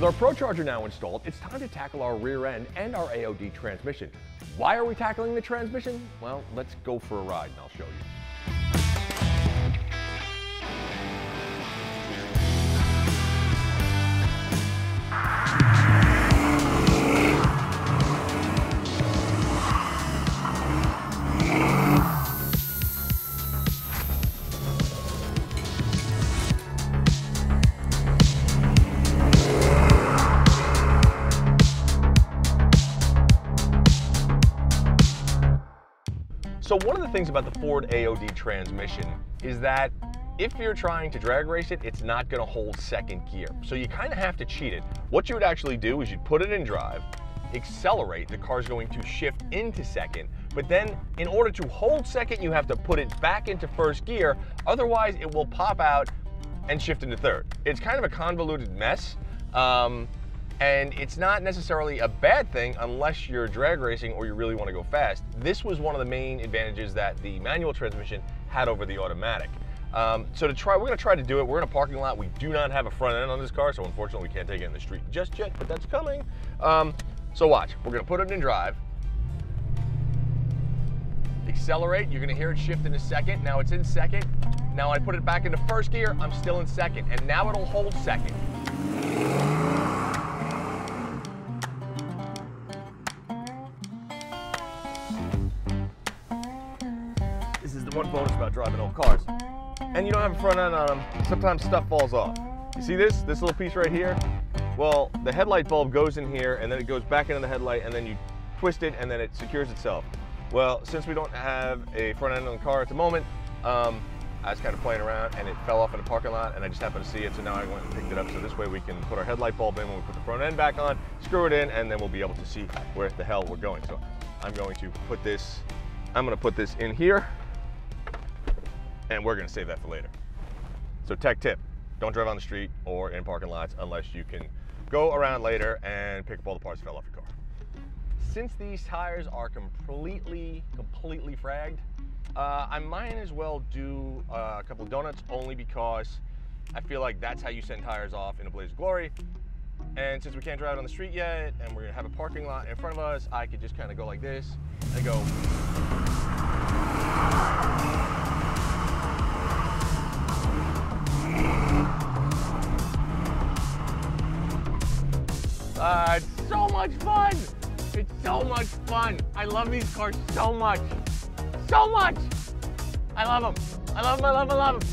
With our ProCharger now installed, it's time to tackle our rear end and our AOD transmission. Why are we tackling the transmission? Well, let's go for a ride and I'll show you. So one of the things about the Ford AOD transmission is that if you're trying to drag race it, it's not going to hold second gear. So you kind of have to cheat it. What you would actually do is you'd put it in drive, accelerate, the car's going to shift into second, but then in order to hold second, you have to put it back into first gear. Otherwise, it will pop out and shift into third. It's kind of a convoluted mess. And it's not necessarily a bad thing unless you're drag racing or you really want to go fast. This was one of the main advantages that the manual transmission had over the automatic. So we're going to try to do it. We're in a parking lot. We do not have a front end on this car, so unfortunately we can't take it in the street just yet, but that's coming. So watch, we're going to put it in drive. Accelerate, you're going to hear it shift into second. Now it's in second. Now I put it back into first gear, I'm still in second, and now it'll hold second. This is the one bonus about driving old cars. And you don't have a front end on them, sometimes stuff falls off. You see this little piece right here? Well, the headlight bulb goes in here and then it goes back into the headlight and then you twist it and then it secures itself. Well, since we don't have a front end on the car at the moment, I was kind of playing around and it fell off in the parking lot and I just happened to see it, so now I went and picked it up. So this way we can put our headlight bulb in when we put the front end back on, screw it in, and then we'll be able to see where the hell we're going. So I'm going to put this in here, and we're gonna save that for later. So tech tip, don't drive on the street or in parking lots unless you can go around later and pick up all the parts that fell off your car. Since these tires are completely fragged, I might as well do a couple of donuts, only because I feel like that's how you send tires off in a blaze of glory. And since we can't drive it on the street yet, and we're gonna have a parking lot in front of us, I could just kind of go like this and go. It's so much fun! It's so much fun! I love these cars so much! So much! I love them! I love them, I love them, I love them!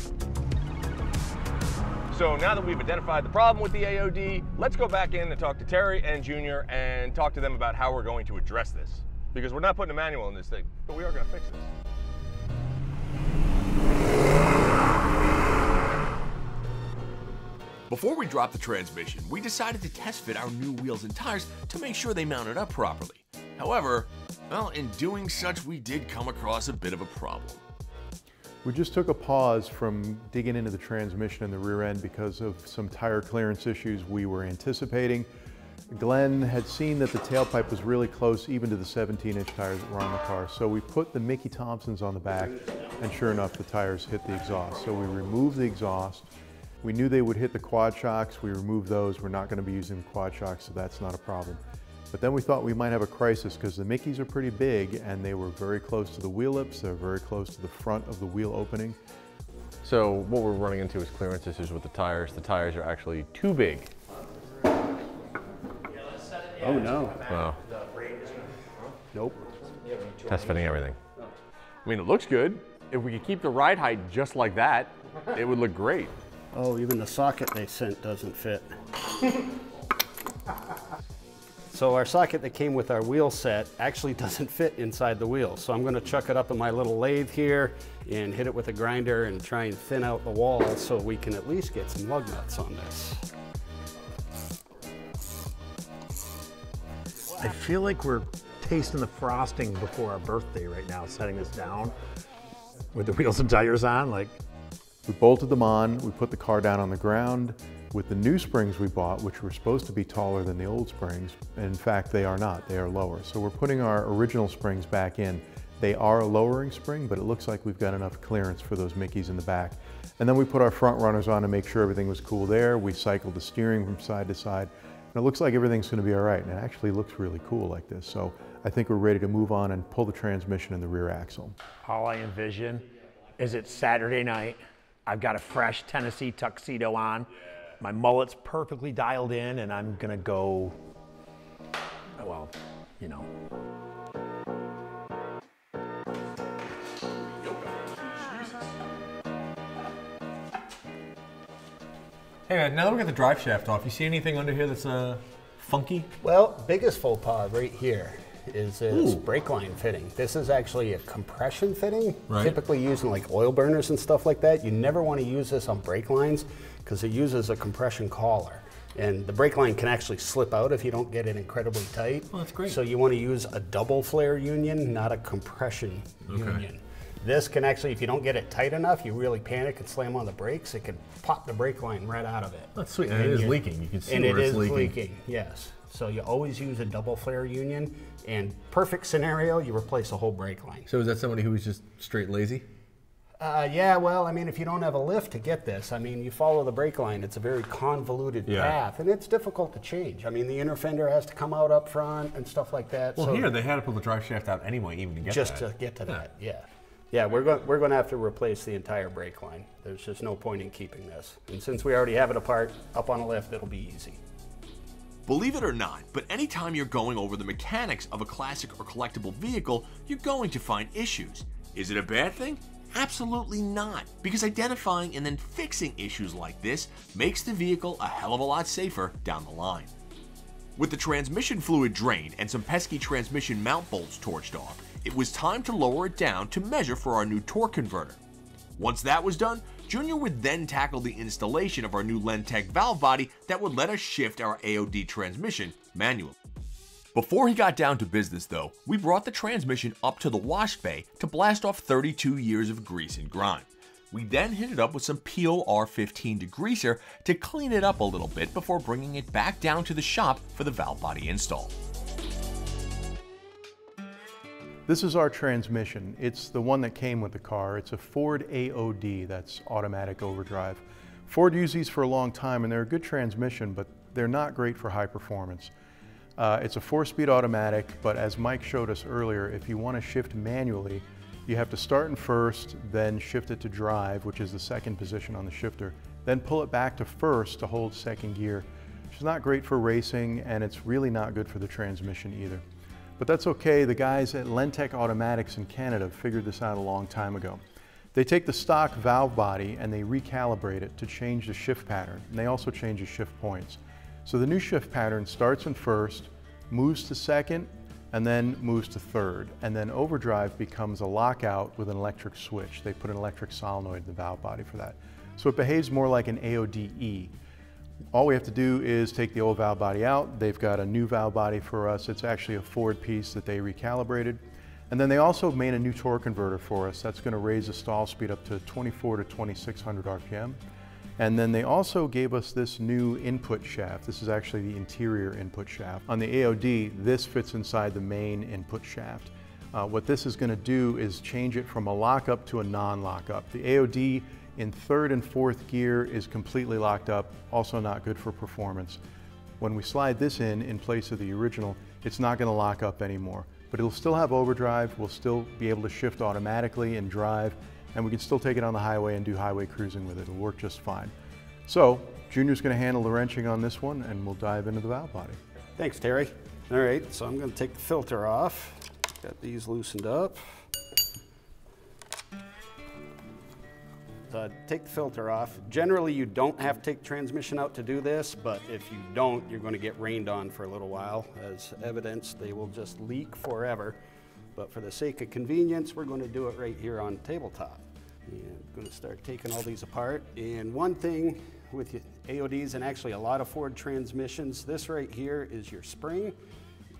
So now that we've identified the problem with the AOD, let's go back in and talk to Terry and Junior and talk to them about how we're going to address this. Because we're not putting a manual in this thing, but we are going to fix this. Before we dropped the transmission, we decided to test fit our new wheels and tires to make sure they mounted up properly. However, well, in doing such, we did come across a bit of a problem. We just took a pause from digging into the transmission and the rear end because of some tire clearance issues we were anticipating. Glenn had seen that the tailpipe was really close even to the 17-inch tires that were on the car. So we put the Mickey Thompsons on the back, and sure enough, the tires hit the exhaust. So we removed the exhaust. We knew they would hit the quad shocks. We removed those. We're not going to be using the quad shocks, so that's not a problem. But then we thought we might have a crisis because the Mickeys are pretty big and they were very close to the wheel lips. They're very close to the front of the wheel opening. So what we're running into is clearance issues with the tires. The tires are actually too big. Oh no. Wow. Nope. Test fitting everything. I mean, it looks good. If we could keep the ride height just like that, it would look great. Oh, even the socket they sent doesn't fit. So our socket that came with our wheel set actually doesn't fit inside the wheel. So I'm going to chuck it up in my little lathe here and hit it with a grinder and try and thin out the wall so we can at least get some lug nuts on this. I feel like we're tasting the frosting before our birthday right now, setting this down with the wheels and tires on. Like, we bolted them on, we put the car down on the ground. With the new springs we bought, which were supposed to be taller than the old springs, in fact they are not, they are lower. So we're putting our original springs back in. They are a lowering spring, but it looks like we've got enough clearance for those Mickeys in the back. And then we put our front runners on to make sure everything was cool there. We cycled the steering from side to side, And it looks like everything's going to be all right, and it actually looks really cool like this. So I think we're ready to move on and pull the transmission in the rear axle. All I envision is it's Saturday night. I've got a fresh Tennessee tuxedo on. My mullet's perfectly dialed in, and I'm gonna go, well, you know. Hey man, now that we got the drive shaft off, you see anything under here that's funky? Well, biggest faux pas right here is this brake line fitting. This is actually a compression fitting, typically used in like oil burners and stuff like that. You never want to use this on brake lines because it uses a compression collar. And the brake line can actually slip out if you don't get it incredibly tight. Oh, that's great. So you want to use a double flare union, not a compression union. This can actually, if you don't get it tight enough, you really panic and slam on the brakes, it can pop the brake line right out of it. That's sweet, and it is leaking. You can see and where it it's is leaking. Yes. So you always use a double flare union, and perfect scenario, you replace a whole brake line. So is that somebody who was just straight lazy? Yeah, well, I mean, if you don't have a lift to get this, I mean, you follow the brake line, it's a very convoluted path, and it's difficult to change. I mean, the inner fender has to come out up front and stuff like that. Well, so here, they had to pull the drive shaft out anyway, even to get just that. to get to that, yeah. Yeah, we're going to have to replace the entire brake line. There's just no point in keeping this. And since we already have it apart, up on a lift, it'll be easy. Believe it or not, but anytime you're going over the mechanics of a classic or collectible vehicle, you're going to find issues. Is it a bad thing? Absolutely not, because identifying and then fixing issues like this makes the vehicle a hell of a lot safer down the line. With the transmission fluid drained and some pesky transmission mount bolts torched off, it was time to lower it down to measure for our new torque converter. Once that was done, Junior would then tackle the installation of our new Lentec valve body that would let us shift our AOD transmission manually. Before he got down to business though, we brought the transmission up to the wash bay to blast off 32 years of grease and grime. We then hit it up with some POR15 degreaser to clean it up a little bit before bringing it back down to the shop for the valve body install. This is our transmission. It's the one that came with the car. It's a Ford AOD, that's automatic overdrive. Ford used these for a long time and they're a good transmission, but they're not great for high performance. It's a 4-speed automatic, but as Mike showed us earlier, if you want to shift manually, you have to start in first, then shift it to drive, which is the second position on the shifter, then pull it back to first to hold second gear, which is not great for racing, and it's really not good for the transmission either. But that's okay. The guys at Lentec Automatics in Canada figured this out a long time ago. They take the stock valve body and they recalibrate it to change the shift pattern, and they also change the shift points. So the new shift pattern starts in first, moves to second, and then moves to third. And then overdrive becomes a lockout with an electric switch. They put an electric solenoid in the valve body for that. So it behaves more like an AODE. All we have to do is take the old valve body out. They've got a new valve body for us. It's actually a Ford piece that they recalibrated. And then they also made a new torque converter for us. That's going to raise the stall speed up to 24 to 2600 RPM. And then they also gave us this new input shaft. This is actually the interior input shaft. On the AOD, this fits inside the main input shaft. What this is going to do is change it from a lockup to a non-lockup. The AOD in third and fourth gear is completely locked up, also not good for performance. When we slide this in place of the original, it's not going to lock up anymore. But it'll still have overdrive, we'll still be able to shift automatically and drive, and we can still take it on the highway and do highway cruising with it. It'll work just fine. So, Junior's going to handle the wrenching on this one, and we'll dive into the valve body. Thanks, Terry. All right, so I'm going to take the filter off. Got these loosened up. Take the filter off. Generally, you don't have to take the transmission out to do this, but if you don't, you're going to get rained on for a little while. As evidence, they will just leak forever. But for the sake of convenience, we're going to do it right here on tabletop. And I'm going to start taking all these apart. And one thing with AODs, and actually a lot of Ford transmissions, this right here is your spring.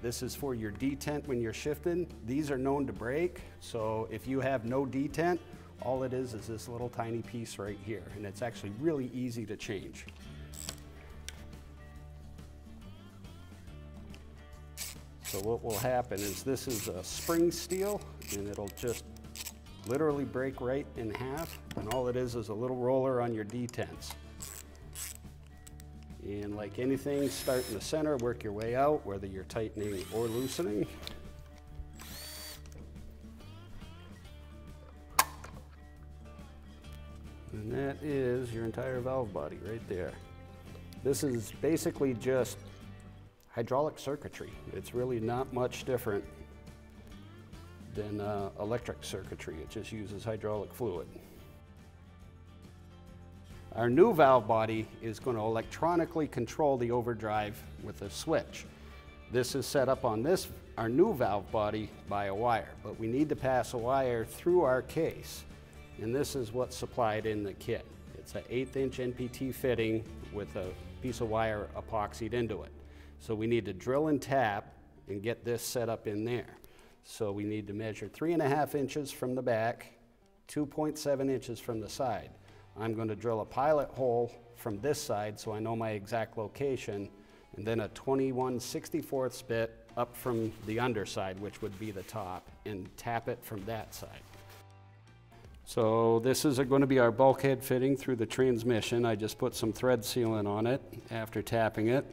This is for your detent when you're shifting. These are known to break, so if you have no detent, all it is this little tiny piece right here, and it's actually really easy to change. So what will happen is this is a spring steel, and it'll just literally break right in half, and all it is a little roller on your detents. And like anything, start in the center, work your way out, whether you're tightening or loosening. And that is your entire valve body right there. This is basically just hydraulic circuitry. It's really not much different than electric circuitry. It just uses hydraulic fluid. Our new valve body is going to electronically control the overdrive with a switch. This is set up on our new valve body by a wire, but we need to pass a wire through our case. And this is what's supplied in the kit. It's an 1/8 inch NPT fitting with a piece of wire epoxied into it. So we need to drill and tap and get this set up in there. So we need to measure 3.5 inches from the back, 2.7 inches from the side. I'm going to drill a pilot hole from this side so I know my exact location, and then a 21/64 bit up from the underside, which would be the top, and tap it from that side. So this is going to be our bulkhead fitting through the transmission. I just put some thread sealant on it after tapping it.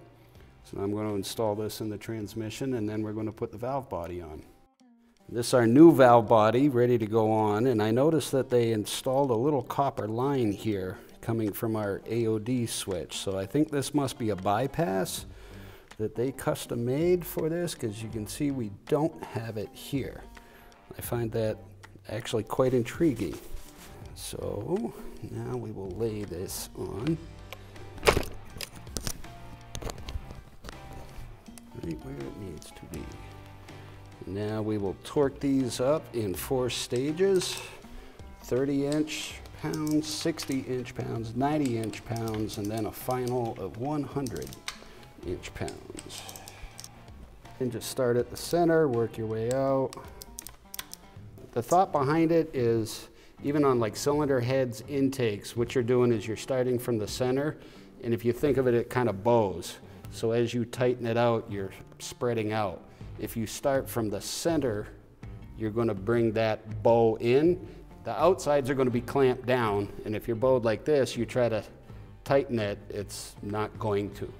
So I'm going to install this in the transmission, and then we're going to put the valve body on. This is our new valve body ready to go on, and I noticed that they installed a little copper line here coming from our AOD switch. So I think this must be a bypass that they custom made for this, because you can see we don't have it here. I find that actually quite intriguing. So now we will lay this on right where it needs to be. Now we will torque these up in 4 stages: 30 inch pounds, 60 inch pounds, 90 inch pounds, and then a final of 100 inch pounds. And just start at the center, work your way out. The thought behind it is, even on like cylinder heads intakes, what you're doing is you're starting from the center, and if you think of it, it kind of bows. So as you tighten it out, you're spreading out. If you start from the center, you're going to bring that bow in. The outsides are going to be clamped down, and if you're bowed like this, you try to tighten it, it's not going to.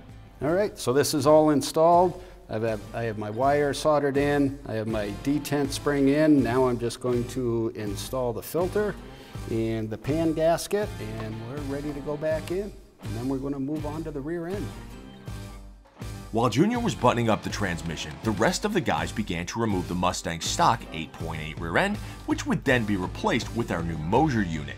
All right, so this is all installed. I have my wire soldered in, I have my detent spring in. Now I'm just going to install the filter and the pan gasket, and we're ready to go back in. And then we're going to move on to the rear end. While Junior was buttoning up the transmission, the rest of the guys began to remove the Mustang stock 8.8 rear end, which would then be replaced with our new Moser unit.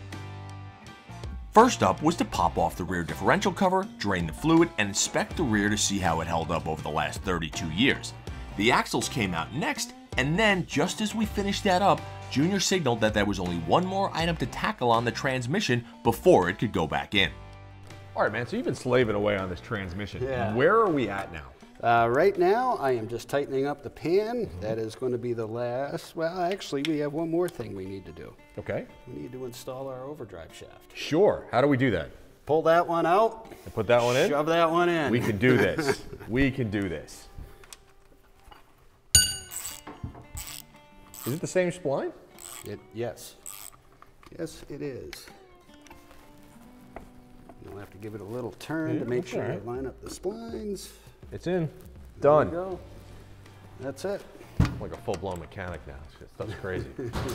First up was to pop off the rear differential cover, drain the fluid, and inspect the rear to see how it held up over the last 32 years. The axles came out next, and then just as we finished that up, Junior signaled that there was only one more item to tackle on the transmission before it could go back in. All right, man, so you've been slaving away on this transmission. Yeah. Where are we at now? Right now, I am just tightening up the pan. That is going to be the last. Well, actually, we have one more thing we need to do. Okay. We need to install our overdrive shaft. Sure. How do we do that? Pull that one out. And put that one in? Shove that one in. We can do this. We can do this. Is it the same spline? Yes. Yes, it is. You'll have to give it a little turn to make sure you line up the splines. It's in. There Done. we go. That's it. I'm like a full-blown mechanic now. That's crazy.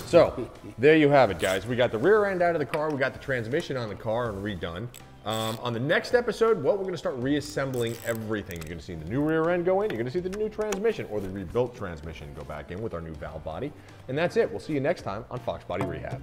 So, there you have it, guys. We got the rear end out of the car. We got the transmission on the car and redone. On the next episode, well, we're going to start reassembling everything. You're going to see the new rear end go in. You're going to see the new transmission, or the rebuilt transmission, go back in with our new valve body. And that's it. We'll see you next time on Fox Body Rehab.